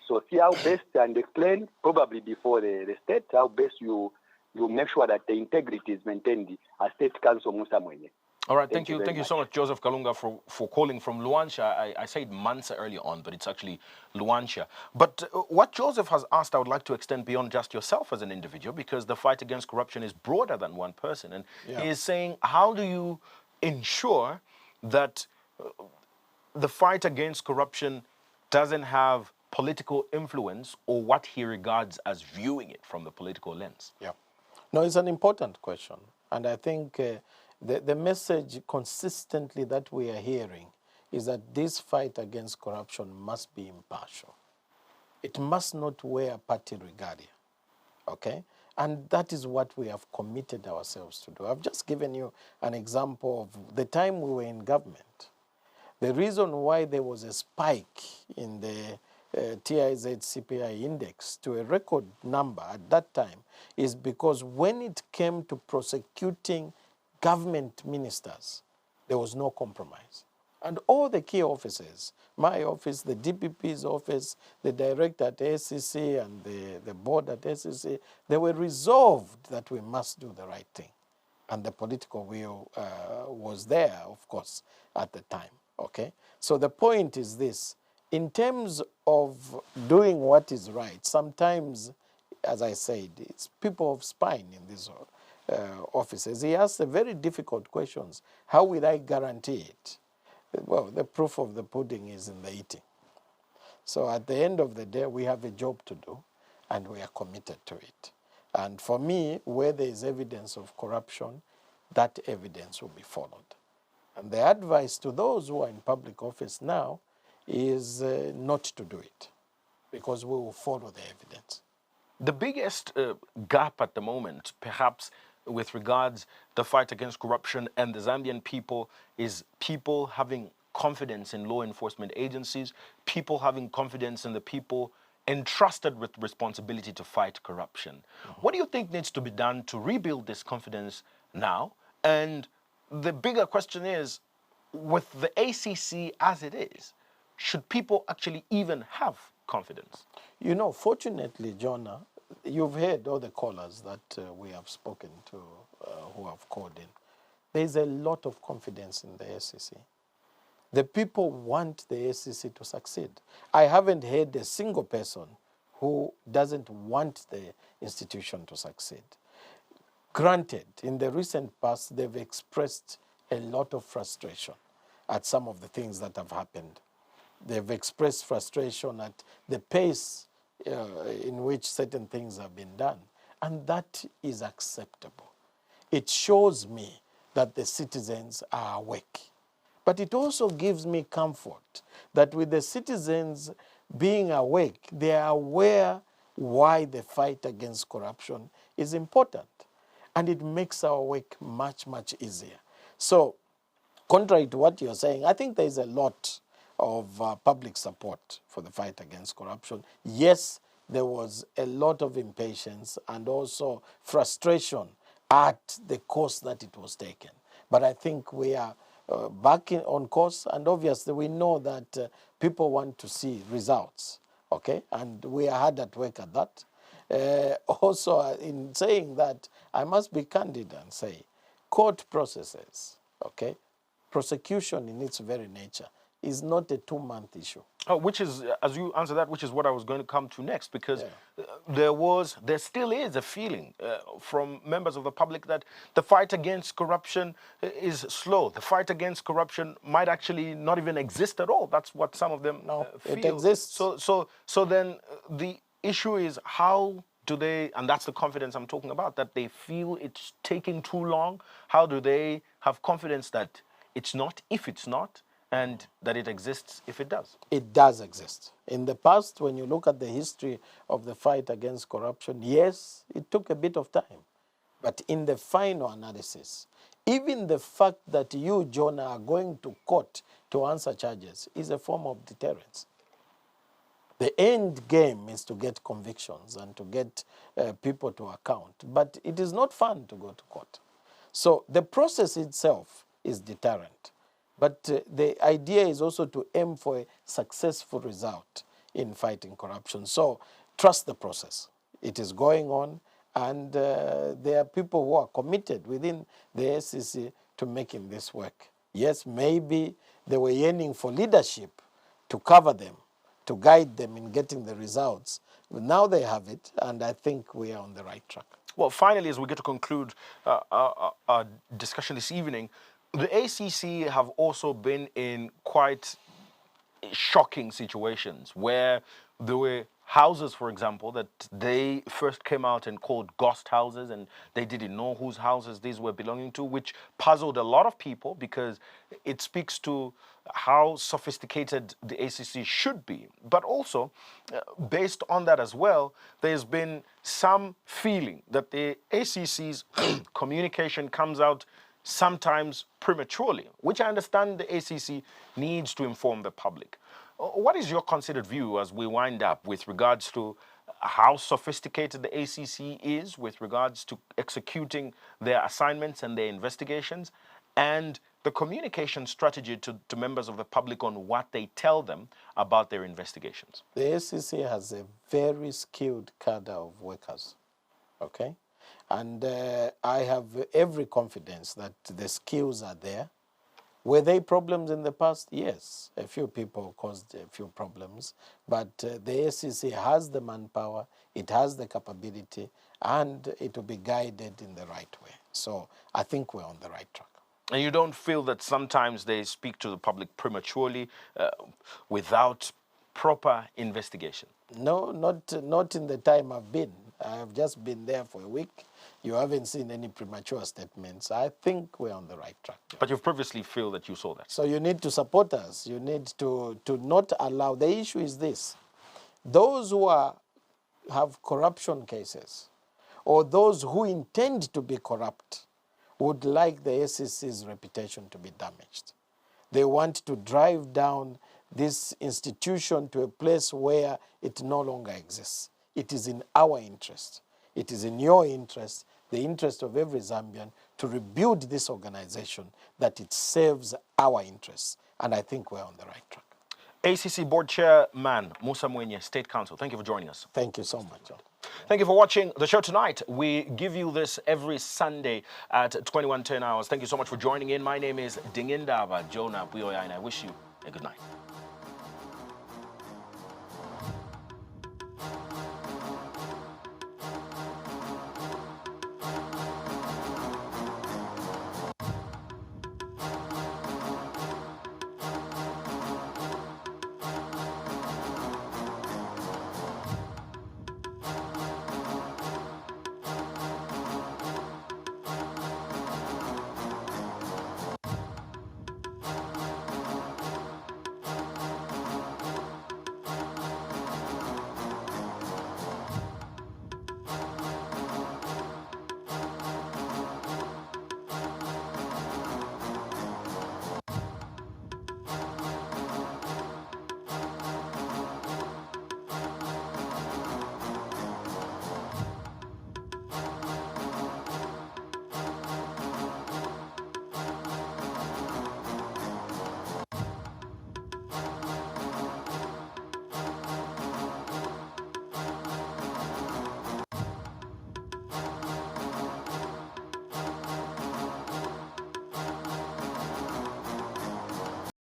So see how best, and explain probably before the state, how best you make sure that the integrity is maintained as State Council Musa Mwenye. All right, thank you so much, Joseph Kalunga, for calling from Luanshya. I said Mansa earlier on, but it's actually Luanshya. But what Joseph has asked, I would like to extend beyond just yourself as an individual, because the fight against corruption is broader than one person. And he is saying, how do you ensure that the fight against corruption doesn't have political influence, or what he regards as viewing it from the political lens? Yeah. No, it's an important question. And I think the message consistently that we are hearing is that this fight against corruption must be impartial. It must not wear party regalia, okay? And that is what we have committed ourselves to do. I've just given you an example of the time we were in government. The reason why there was a spike in the TIZ CPI index to a record number at that time is because when it came to prosecuting government ministers, there was no compromise. And all the key offices, my office, the DPP's office, the director at ACC and the board at ACC, they were resolved that we must do the right thing. And the political will was there, of course, at the time, okay? So the point is this: in terms of doing what is right, sometimes, as I said, it's people of spine in these offices. He asks the very difficult questions. How will I guarantee it? Well, the proof of the pudding is in the eating. So at the end of the day, we have a job to do, and we are committed to it. And for me, where there is evidence of corruption, that evidence will be followed. And the advice to those who are in public office now is not to do it, because we will follow the evidence. The biggest gap at the moment, perhaps with regards the fight against corruption and the Zambian people, is people having confidence in law enforcement agencies, people having confidence in the people entrusted with responsibility to fight corruption. What do you think needs to be done to rebuild this confidence now? And the bigger question is, with the ACC as it is, should people actually even have confidence? You know, fortunately, Jonah, you've heard all the callers that we have spoken to who have called in. There's a lot of confidence in the ACC. The people want the ACC to succeed. I haven't heard a single person who doesn't want the institution to succeed. Granted, in the recent past, they've expressed a lot of frustration at some of the things that have happened. They've expressed frustration at the pace in which certain things have been done. And that is acceptable. It shows me that the citizens are awake. But it also gives me comfort that with the citizens being awake, they are aware why the fight against corruption is important. And it makes our work much, much easier. So, contrary to what you're saying, I think there is a lot of public support for the fight against corruption. Yes, there was a lot of impatience and also frustration at the course that it was taken. But I think we are back on course, and obviously we know that people want to see results, okay? And we are hard at work at that. Also, in saying that, I must be candid and say, court processes, okay, prosecution in its very nature is not a 2-month issue. Which is, as you answer that, which is what I was going to come to next, because there still is a feeling from members of the public that the fight against corruption is slow. The fight against corruption might actually not even exist at all. That's what some of them feel. It exists. So then the issue is, how do they, and that's the confidence I'm talking about, that they feel it's taking too long? How do they have confidence that it's not, if it's not, and that it exists if it does? It does exist. In the past, when you look at the history of the fight against corruption, yes, it took a bit of time. But in the final analysis, even the fact that you, Jonah, are going to court to answer charges is a form of deterrence. The end game is to get convictions and to get people to account. But it is not fun to go to court. So the process itself is deterrent. But the idea is also to aim for a successful result in fighting corruption. So trust the process. It is going on, and there are people who are committed within the ACC to making this work. Yes, maybe they were yearning for leadership to cover them, to guide them in getting the results. But now they have it, and I think we are on the right track. Well, finally, as we get to conclude our discussion this evening, the ACC have also been in quite shocking situations where there were houses, for example, that they first came out and called ghost houses, and they didn't know whose houses these were belonging to, which puzzled a lot of people because it speaks to how sophisticated the ACC should be. But also, based on that as well, there's been some feeling that the ACC's communication comes out sometimes prematurely, which I understand the ACC needs to inform the public. What is your considered view as we wind up with regards to how sophisticated the ACC is with regards to executing their assignments and their investigations, and the communication strategy to members of the public on what they tell them about their investigations? The ACC has a very skilled cadre of workers, okay? And I have every confidence that the skills are there. Were there problems in the past? Yes, a few people caused a few problems. But the ACC has the manpower, it has the capability, and it will be guided in the right way. So I think we're on the right track. And you don't feel that sometimes they speak to the public prematurely without proper investigation? No, not in the time I've been. I've just been there for a week. You haven't seen any premature statements. I think we're on the right track. But you've previously feel that you saw that. So you need to support us. You need to not allow. The issue is this. Those who have corruption cases, or those who intend to be corrupt, would like the ACC's reputation to be damaged. They want to drive down this institution to a place where it no longer exists. It is in our interest. It is in your interest the interest of every Zambian to rebuild this organization, that it serves our interests. And I think we're on the right track. ACC Board Chairman Musa Mwenye, State Council, thank you for joining us. Thank you so much, John. Thank you for watching the show tonight. We give you this every Sunday at 21:10 hours. Thank you so much for joining in. My name is Dingindaba Jonah Buyoya, and I wish you a good night.